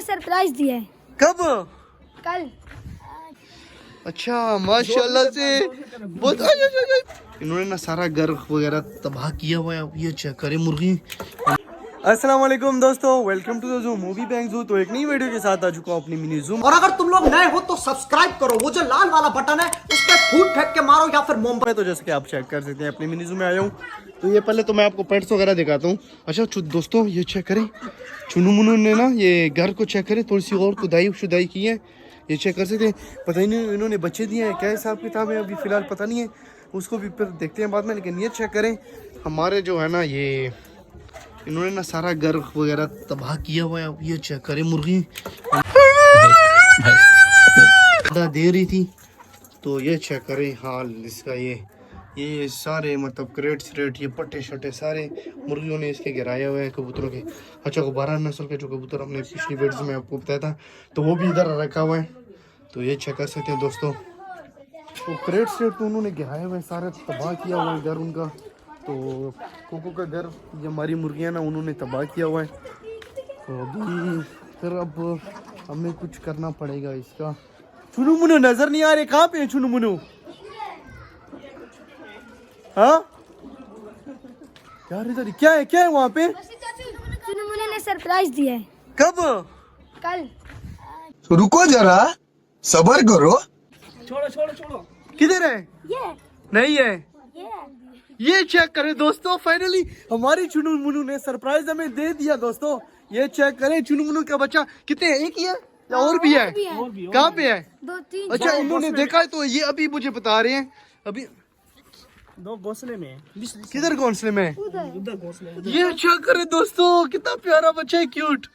Surprise दिया है। कब? कल। अच्छा माशाल्लाह से बहुत इन्होंने ना सारा घर वगैरह तबाह किया हुआ है। अब ये चेक करें मुर्गी। अस्सलाम वालेकुम दोस्तों, welcome to the zoom movie bank zoo. तो एक नई वीडियो के साथ आ चुका हूँ अपनी मिनी ज़ूम। और अगर तुम लोग नए हो तो सब्सक्राइब करो, वो जो लाल वाला बटन है उस पर फूट फेंक के मारो या फिर मोमबत्ती। तो जैसे कि आप चेक कर सकते हैं अपनी मिनी ज़ूम में आया हूँ। तो ये पहले तो मैं आपको पेट्स वगैरह दिखाता हूँ। अच्छा दोस्तों ये चेक करें, चुनू मुनू ने ना ये घर को चेक करें, थोड़ी सी और खुदाई शुदाई की है। ये चेक कर सकते हैं, पता ही नहीं इन्होंने बच्चे दिए हैं, क्या हिसाब किताब है अभी फ़िलहाल पता नहीं है, उसको भी फिर देखते हैं बाद में। लेकिन ये चेक करें हमारे जो है ना ये इन्होंने ना सारा घर वगैरह तबाह किया हुआ है। अब ये चेक करें मुर्गी दे रही थी, तो ये चेक करें हाल इसका। ये सारे मतलब क्रेट श्रेट ये पट्टे शट्टे सारे मुर्गियों ने इसके गिराए हुए हैं कबूतरों के। अच्छा 12 नस्ल के जो कबूतर हमने पिछली वीडियो में आपको बताया था, तो वो भी इधर रखा हुआ है। तो ये चेक कर सकते हैं दोस्तों, तो क्रेट श्रेट तो उन्होंने गिराए हुए हैं, सारे तबाह किया हुआ है घर उनका। तो कोको का घर ये हमारी मुर्गियाँ ना उन्होंने तबाह किया हुआ है। तो अभी फिर अब हमें कुछ करना पड़ेगा इसका। चुनू मुनू नजर नहीं आ रहे, कहाँ पे है चुनू मुनू? हाँ यार इधर क्या है वहाँ पे? चुनू मुन्नू ने सरप्राइज दिया है। कब? कल। रुको जरा, सबर करो। छोड़ो किधर है? ये नहीं है। ये चेक करें दोस्तों, फाइनली हमारी चुनू मुनू ने सरप्राइज हमें दे दिया दोस्तों। ये चेक करें चुनू मुनू का बच्चा कितने हैं, एक ही है या और भी है? कहाँ पे है? 2-3। अच्छा इन्होंने देखा है, तो ये अभी मुझे बता रहे हैं अभी 2 घोंसले में। किधर घोंसले में? उधर घोंसले। ये चेक करें दोस्तों, कितना प्यारा बच्चा है, क्यूट।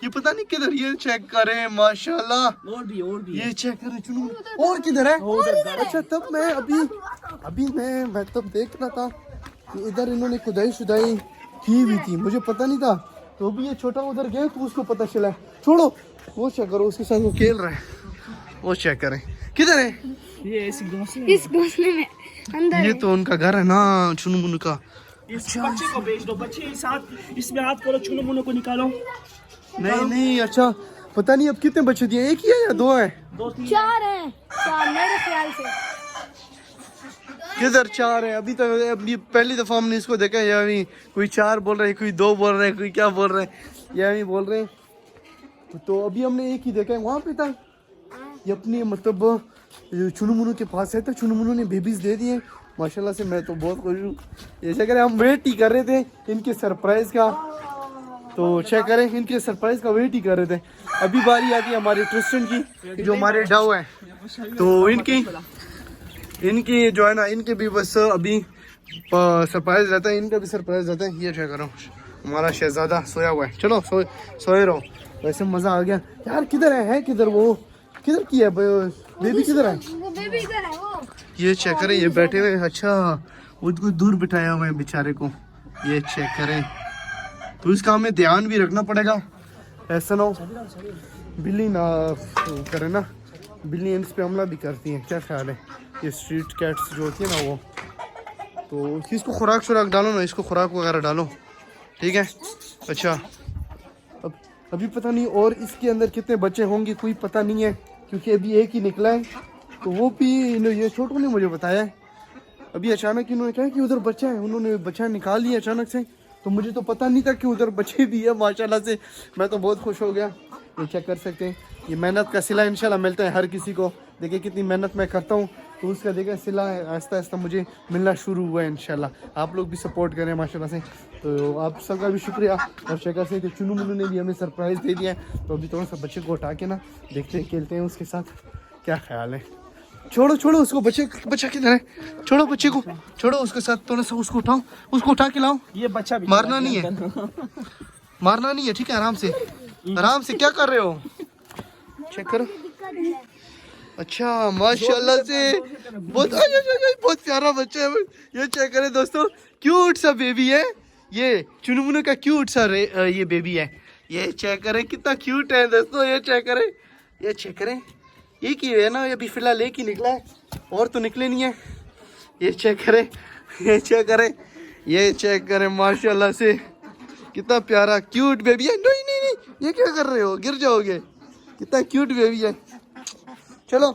ये पता नहीं किधर, ये चेक करें माशाल्लाह। और भी ये चेक करें चुनू, और किधर है? अच्छा तब मैं अभी मैं तब देख रहा था कि इधर इन्होंने खुदाई शुदाई की हुई थी, मुझे पता नहीं था। तो अभी ये छोटा उधर गया तो उसको पता चला। छोड़ो वो चेक करो, उसके साथ वो खेल रहा है, वो चेक करें किधर है। ये इस घोंसले में अंदर ये तो उनका घर है ना चुनू मुनू का। इस बच्चे को बेच दो, बच्चे के साथ इसमें हाथ करो, चुनू मुनू को निकालो। नहीं अच्छा पता नहीं अब कितने बच्चे दिए, एक ही है या 2 है? 2-3 4 हैं, 4 मेरे ख्याल से। किधर 4 है? अभी तक अभी पहली दफा हमने इसको देखा है। यानी कोई 4 बोल रहे हैं, कोई 2 बोल रहे हैं, कोई क्या बोल रहे हैं, यानी बोल रहे हैं। तो अभी हमने एक ही देखा है, वहाँ पे था ये अपनी मतलब चुनू मुनू के पास है। तो चुनू मुनू ने बेबीज दे दिए माशाल्लाह से, मैं तो बहुत खुश हूँ। ये चेक करें, हम वेट ही कर रहे थे इनके सरप्राइज का। तो चेक करें इनके सरप्राइज का वेट ही कर रहे थे। अभी बारी आती है हमारे ट्रिस्टन की, जो हमारे डाव है। तो इनकी जो है ना, इनके भी बस अभी सरप्राइज रहता है, इनका भी सरप्राइज रहता है। ये चेक करो हमारा शहजादा सोया हुआ है। चलो सोए रहो। वैसे मज़ा आ गया यार। किधर है किधर, वो किधर की है बेबी, किधर है? वो बेबी इधर है वो। ये चेक करें, ये बैठे हुए। अच्छा उसको दूर बिठाया हुआ है बेचारे को। ये चेक करें, तो इसका हमें ध्यान भी रखना पड़ेगा, ऐसा ना हो बिल्ली ना करे ना, बिल्ली इस पे हमला भी करती हैं। क्या ख्याल है? ये स्ट्रीट कैट्स जो होती है ना वो, तो इसको खुराक डालो ना, इसको खुराक वगैरह डालो, ठीक है। अच्छा अभी पता नहीं और इसके अंदर कितने बच्चे होंगे कोई पता नहीं है, क्योंकि अभी एक ही निकला है। तो वो भी ये छोटू ने मुझे बताया है। अभी अचानक इन्होंने कहा कि उधर बच्चा है, उन्होंने बच्चा निकाल लिया अचानक से। तो मुझे तो पता नहीं था कि उधर बच्चे भी है माशाल्लाह से। मैं तो बहुत खुश हो गया। ये चेक कर सकते हैं, ये मेहनत का सिला इंशाल्लाह मिलता है हर किसी को। देखिए कितनी मेहनत मैं करता हूँ, तो उसका देखिए सिला आहिस्ता आहिस्ता मुझे मिलना शुरू हुआ है इंशाल्लाह। आप लोग भी सपोर्ट करें माशाल्लाह से, तो आप सबका भी शुक्रिया। और चेक कर सकते चुनू मुनू ने भी हमें सरप्राइज़ दे दिया है। तो अभी थोड़ा सा बच्चे को उठा के ना देखते हैं, खेलते हैं उसके साथ, क्या ख्याल है। छोड़ो उसको, बच्चा किधर है? छोड़ो बच्चे को, छोड़ो उसके साथ, थोड़ा सा उसको उठाओ, उसको उठा के लाओ। ये बच्चा भी मारना नहीं है, ठीक है, आराम से। क्या कर रहे हो? चेक करो। अच्छा माशाल्लाह से बहुत प्यारा बच्चा है। ये चेक करें दोस्तों, क्यूट सा बेबी है। ये चुनू मुनू का क्यूट सा ये बेबी है। ये चेक करें कितना क्यूट है दोस्तों। ये चेक करें एक ही है ना, ये अभी फिलहाल एक ही निकला है, और तो निकले नहीं है। ये चेक करें माशाल्लाह से कितना प्यारा क्यूट बेबी है। नहीं ये क्या कर रहे हो, गिर जाओगे। कितना क्यूट बेबी है। चलो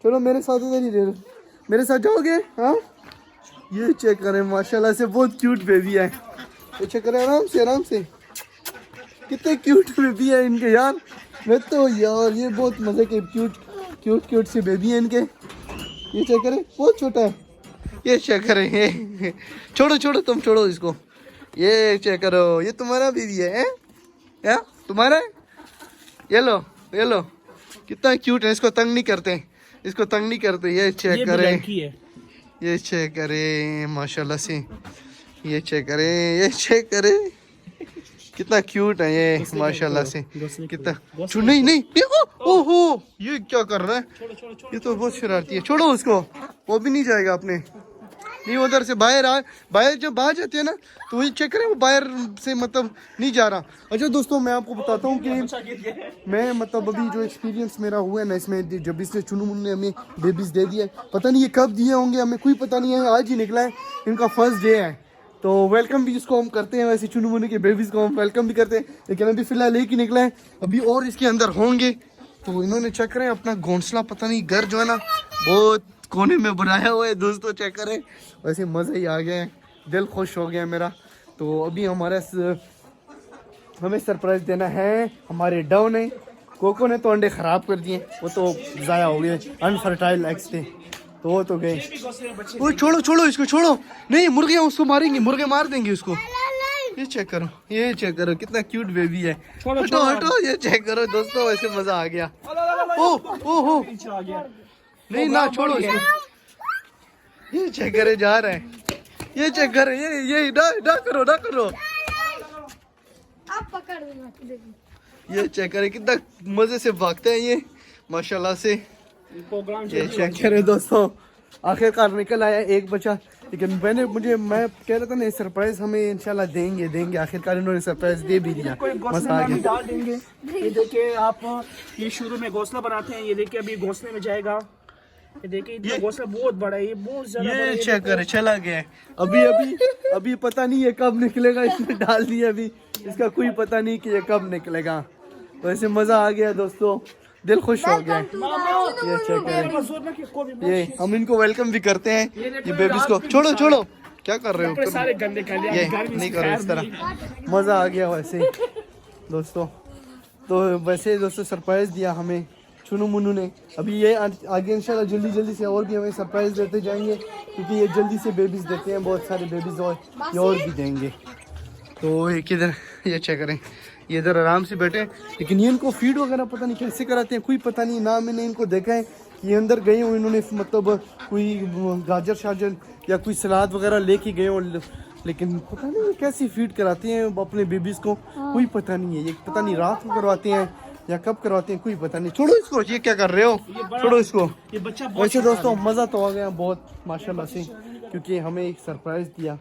चलो मेरे साथ उधर ही रहो, मेरे साथ जाओगे। हाँ ये चेक करें, माशाल्लाह से बहुत क्यूट बेबी है। ये चेक करें, आराम से कितने क्यूट बेबी है इनके यार। मैं तो यार ये बहुत मजे के क्यूट से बेबी है इनके। ये चेक करें, बहुत छोटा है। ये चेक करें, ये छोड़ो तुम छोड़ो इसको। ये चेक करो, ये तुम्हारा बेबी है या तुम्हारा है? ये लो कितना क्यूट है। इसको तंग नहीं करते, ये चेक करें, ये चेक करें माशाल्लाह से। ये चेक करें कितना क्यूट है ये माशाल्लाह से। कितना नहीं ओहो ये क्या कर रहा है, ये तो बहुत शरारती है। छोड़ो उसको, वो भी नहीं जाएगा अपने। नहीं उधर से बाहर जब बाहर जाते हैं ना तो वही चेक करें, वो बाहर से मतलब नहीं जा रहा। अच्छा दोस्तों मैं आपको बताता हूँ कि मैं मतलब अभी जो एक्सपीरियंस मेरा हुआ है ना इसमें, जब इसने चुनू मुन्नू ने हमें बेबीज दे दिया, पता नहीं ये कब दिए होंगे, हमें कोई पता नहीं है। आज ही निकला है, इनका फर्स्ट डे है। तो वेलकम भी इसको हम करते हैं, वैसे चुनू मुन्नू के बेबीज को हम वेलकम भी करते हैं। लेकिन अभी फिलहाल एक ही निकला है, अभी और इसके अंदर होंगे। तो इन्होंने चेक करें अपना घोंसला, पता नहीं घर जो है ना बहुत कोने में बनाया हुआ है दोस्तों। चेक करें, वैसे मज़ा ही आ गया है, दिल खुश हो गया मेरा। तो अभी हमें सरप्राइज देना है हमारे डव ने। कोको ने तो अंडे ख़राब कर दिए, वो तो ज़ाया हो गए, अनफर्टाइल एग्स थे तो वो तो गए। वो छोड़ो इसको, छोड़ो नहीं, मुर्गियाँ उसको मारेंगी, मुर्गे मार देंगे उसको। ये चेक करो कितना क्यूट बेबी है। हटो ये चेक करो दोस्तों, वैसे मज़ा आ गया। ओह नहीं ना, छोड़ो इसको। ये चेक करे जा रहा है, ये चेक करे, ये ना करो। आप पकड़ दो। ये चेक करे कितना मजे से भागते हैं ये माशाल्लाह से। ये चेक करे दोस्तों, आखिरकार निकल आया एक बच्चा। लेकिन मैं कह रहा था ना सरप्राइज हमें इंशाल्लाह देंगे। आखिरकार इन्होंने सरप्राइज दे भी दिया, मजा आ गया। डाल देंगे। ये देखिए आप, ये शुरू में घोंसला बनाते हैं, ये देखिए अभी घोंसले में जाएगा। ये देखिए घोंसला बहुत बड़ा है, ये बहुत ज्यादा बड़ा है। ये चेक करे चला गया। अभी पता नहीं ये कब निकलेगा, इसने डाल दिया, अभी इसका कोई पता नहीं कि ये कब निकलेगा। वैसे मजा आ गया दोस्तों, दिल खुश हो गया। ये चेक करें, ये हम इनको वेलकम भी करते हैं ये बेबीज को। छोड़ो क्या कर रहे हो, सारे गंदे कर लिया, ये नहीं करो इस तरह। मजा आ गया वैसे दोस्तों। तो वैसे दोस्तों सरप्राइज दिया हमें चुनू मुन्नू ने। अभी ये आगे इंशाल्लाह जल्दी से और भी हमें सरप्राइज देते जाएंगे, क्योंकि ये जल्दी से बेबीज देते हैं, बहुत सारे बेबीज और भी देंगे। तो ये किधर, ये चेक करें, ये इधर आराम से बैठे। लेकिन ये इनको फीड वगैरह पता नहीं कैसे कराते हैं, कोई पता नहीं ना। मैंने इनको देखा है कि ये अंदर गए हो, इन्होंने मतलब कोई गाजर शाजर या कोई सलाद वगैरह लेके गए हो, लेकिन पता नहीं ये कैसे फीड कराते हैं अपने बेबीज को, कोई पता नहीं है। ये पता नहीं रात को करवाते हैं या कब करवाते हैं, कोई पता नहीं। छोड़ो इसको, ये क्या कर रहे हो, छोड़ो इसको। ये बच्चा वैसे दोस्तों मज़ा तो आ गया बहुत माशाल्लाह से, क्योंकि हमें एक सरप्राइज दिया।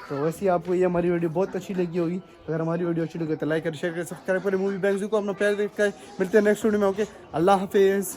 तो वैसे आपको ये हमारी वीडियो बहुत अच्छी लगी होगी। अगर हमारी वीडियो अच्छी लगी तो लाइक करें, शेयर करें, सब्सक्राइब करें। मूवी बैंगजू को अपना प्यार देकर मिलते हैं नेक्स्ट वीडियो में। ओके, अल्लाह हाफिज़।